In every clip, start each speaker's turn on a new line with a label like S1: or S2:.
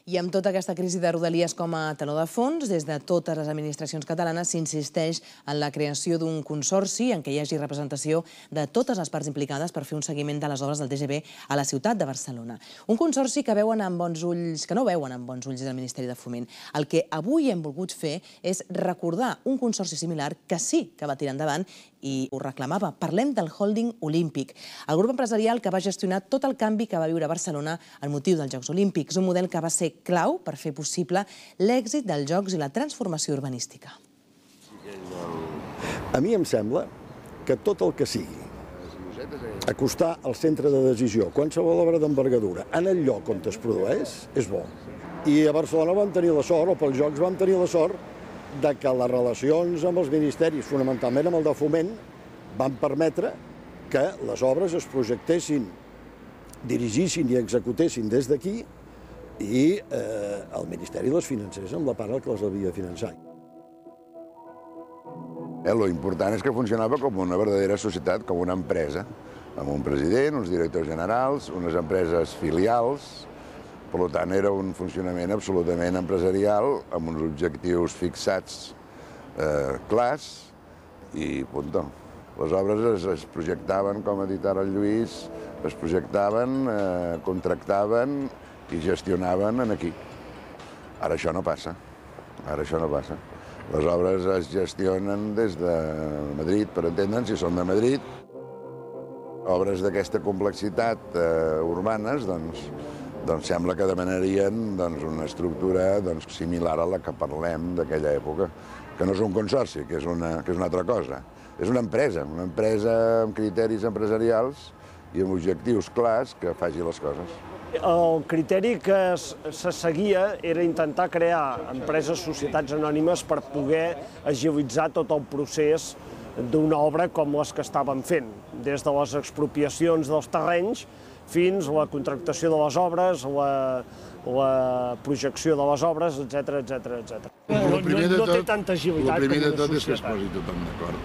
S1: I amb tota aquesta crisi de Rodalies com a teló de fons, des de totes les administracions catalanes s'insisteix en la creació d'un consorci en què hi hagi representació de totes les parts implicades per fer un seguiment de les obres del TGV a la ciutat de Barcelona. Un consorci que no veuen amb bons ulls des del Ministeri de Foment. El que avui hem volgut fer és recordar un consorci similar que sí que va tirar endavant i ho reclamava. Parlem del Holding Olímpic, el grup empresarial que va gestionar tot el canvi que va viure Barcelona al motiu dels Jocs Olímpics, un model que va ser clau per fer possible l'èxit dels Jocs i la transformació urbanística.
S2: A mi em sembla que tot el que sigui acostar al centre de decisió qualsevol obra d'envergadura en el lloc on es produeix és bo. I a Barcelona vam tenir la sort, o pels Jocs vam tenir la sort, de que les relacions amb els ministeris, fonamentalment amb el de Foment, van permetre que les obres es projectessin, dirigissin i executessin des d'aquí i el Ministeri les financés amb la part que les havia de finançar.
S3: Lo important és que funcionava com una verdadera societat, com una empresa, amb un president, uns directors generals, unes empreses filials. Per tant, era un funcionament absolutament empresarial, amb uns objectius fixats clars i punt. Les obres es projectaven, com ha dit ara el Lluís, es projectaven, contractaven i gestionaven aquí. Ara això no passa. Ara això no passa. Les obres es gestionen des de Madrid, per entendre'ns, si són de Madrid. Obres d'aquesta complexitat urbanes, doncs sembla que demanarien una estructura similar a la que parlem d'aquella època, que no és un consorci, que és una altra cosa. És una empresa amb criteris empresarials i amb objectius clars que faci les coses.
S4: El criteri que se seguia era intentar crear empreses, societats anònimes per poder agilitzar tot el procés d'una obra com les que estàvem fent, des de les expropiacions dels terrenys fins a la contractació de les obres, la projecció de les obres, etc. No té tanta agilitat com una societat.
S3: El primer de tot és que es posi tothom d'acord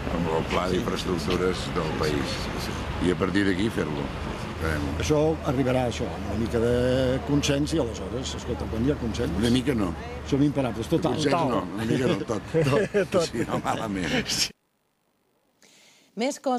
S3: amb el pla d'infraestructures del país i a partir d'aquí fer-lo.
S2: Això arribarà a això, una mica de consens i aleshores, escolta, quan hi ha consens...
S3: Una mica no.
S2: Som imparables, total.
S3: Consens no, una mica no, tot. Si no, malament.
S1: Més coses.